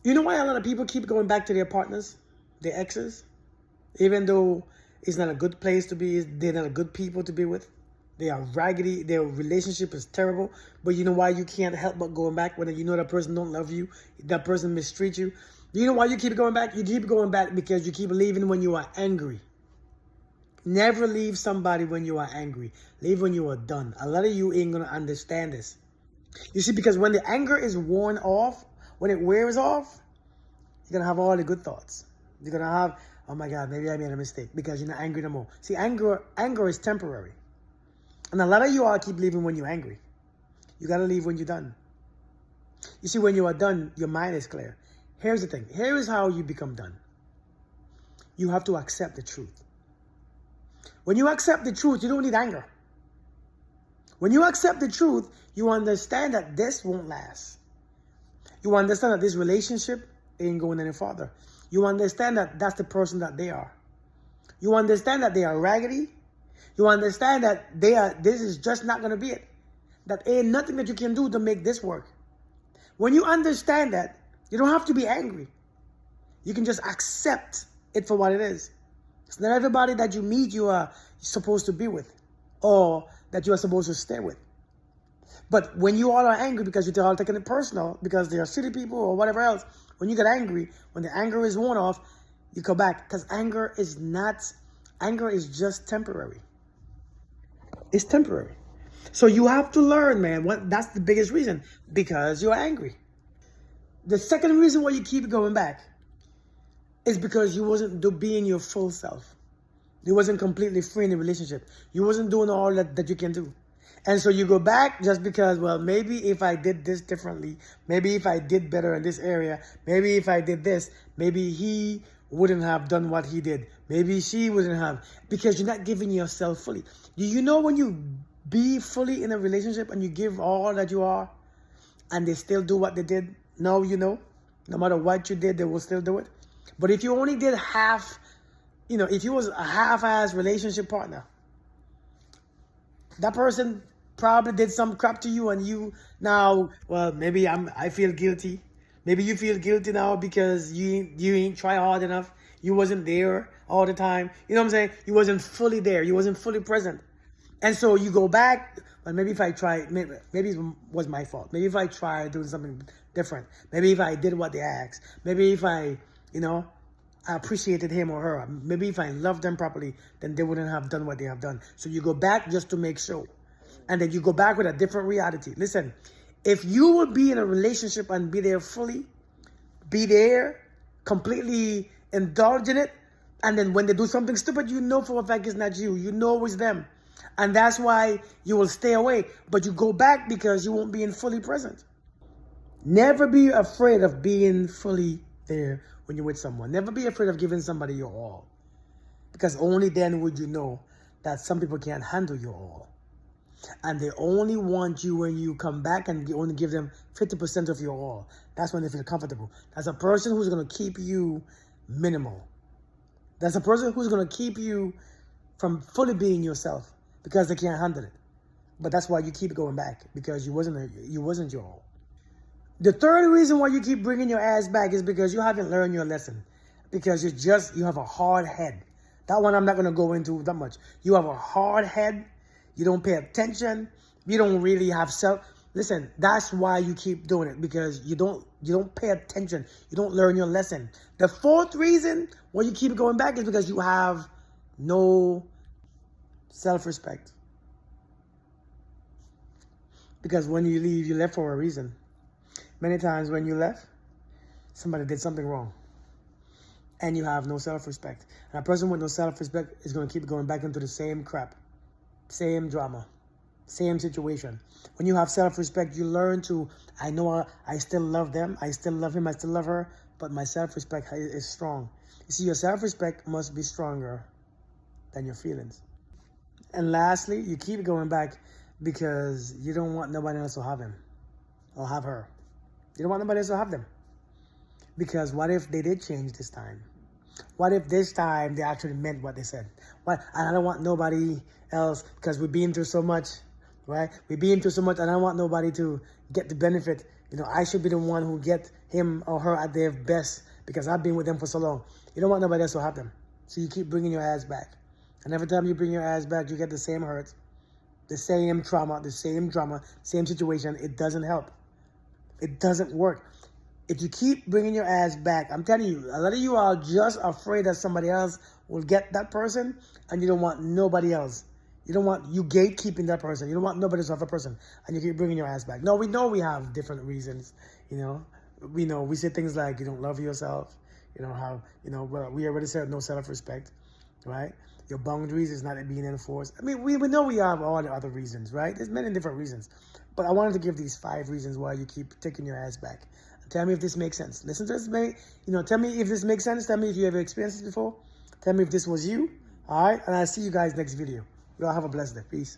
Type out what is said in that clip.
You know why a lot of people keep going back to their partners, their exes, even though it's not a good place to be, they're not a good people to be with. They are raggedy, their relationship is terrible. But you know why you can't help but going back when you know that person don't love you, that person mistreat you? You know why you keep going back? You keep going back because you keep leaving when you are angry. Never leave somebody when you are angry. Leave when you are done. A lot of you ain't going to understand this. You see, because when the anger is worn off, when it wears off, you're going to have all the good thoughts. You're going to have, oh my God, maybe I made a mistake because you're not angry no more. See, anger is temporary. And a lot of you all keep leaving when you're angry. You got to leave when you're done. You see, when you are done, your mind is clear. Here's the thing. Here is how you become done. You have to accept the truth. When you accept the truth, you don't need anger. When you accept the truth, you understand that this won't last. You understand that this relationship ain't going any farther. You understand that that's the person that they are. You understand that they are raggedy. You understand that this is just not going to be it. That ain't nothing that you can do to make this work. When you understand that, you don't have to be angry. You can just accept it for what it is. It's not everybody that you meet you are supposed to be with or that you are supposed to stay with. But when you all are angry because you're all taking it personal, because they are city people or whatever else, when you get angry, when the anger is worn off, you come back. Because anger is just temporary. It's temporary. So you have to learn, man, that's the biggest reason. Because you're angry. The second reason why you keep going back is because you wasn't being your full self. You wasn't completely free in the relationship. You wasn't doing all that you can do. And so you go back just because, well, maybe if I did this differently, maybe if I did better in this area, maybe if I did this, maybe he wouldn't have done what he did. Maybe she wouldn't have. Because you're not giving yourself fully. Do you know when you be fully in a relationship and you give all that you are and they still do what they did? Now you know. No matter what you did, they will still do it. But if you only did half, if you was a half-ass relationship partner, that person probably did some crap to you and you now, well, maybe I feel guilty. Maybe you feel guilty now because you ain't try hard enough. You wasn't there all the time. You know what I'm saying? You wasn't fully there. You wasn't fully present. And so you go back, well, maybe if I try, maybe it was my fault. Maybe if I tried doing something different. Maybe if I did what they asked. Maybe if I appreciated him or her. Maybe if I loved them properly, then they wouldn't have done what they have done. So you go back just to make sure. And then you go back with a different reality. Listen, if you would be in a relationship and be there fully, be there, completely indulge in it, and then when they do something stupid, you know for a fact it's not you. You know it's them. And that's why you will stay away. But you go back because you won't be fully present. Never be afraid of being fully there when you're with someone. Never be afraid of giving somebody your all. Because only then would you know that some people can't handle your all. And they only want you when you come back and you only give them 50% of your all. That's when they feel comfortable. That's a person who's going to keep you minimal. That's a person who's going to keep you from fully being yourself because they can't handle it. But that's why you keep going back, because you wasn't your all. The third reason why you keep bringing your ass back is because you haven't learned your lesson. Because you have a hard head. That one I'm not going to go into that much. You have a hard head. You don't pay attention. You don't really have self. Listen, that's why you keep doing it, because you don't pay attention. You don't learn your lesson. The fourth reason why you keep going back is because you have no self-respect. Because when you leave, you left for a reason. Many times when you left, somebody did something wrong. And you have no self-respect. And a person with no self-respect is going to keep going back into the same crap. Same drama. Same situation. When you have self-respect, you learn to, I know I still love them. I still love him. I still love her. But my self-respect is strong. You see, your self-respect must be stronger than your feelings. And lastly, you keep going back because you don't want nobody else to have him or have her. You don't want nobody else to have them. Because what if they did change this time? What if this time they actually meant what they said? And I don't want nobody else, because we've been through so much, right? We've been through so much, and I don't want nobody to get the benefit, You know, I should be the one who get him or her at their best because I've been with them for so long. You don't want nobody else to have them. So you keep bringing your ass back. And every time you bring your ass back, you get the same hurt, the same trauma, the same drama, same situation. It doesn't help. It doesn't work. If you keep bringing your ass back, I'm telling you, a lot of you are just afraid that somebody else will get that person, and you don't want nobody else. You don't want you gatekeeping that person. You don't want nobody to have a person, and you keep bringing your ass back. No, we know we have different reasons. You know, we say things like you don't love yourself. You know how well, we already said no self-respect, right? Your boundaries is not being enforced. I mean, we know we have all the other reasons, right? There's many different reasons, but I wanted to give these 5 reasons why you keep taking your ass back. Tell me if this makes sense. Listen to this, mate. Tell me if this makes sense. Tell me if you ever experienced this before. Tell me if this was you. All right, and I'll see you guys next video. You all have a blessed day. Peace.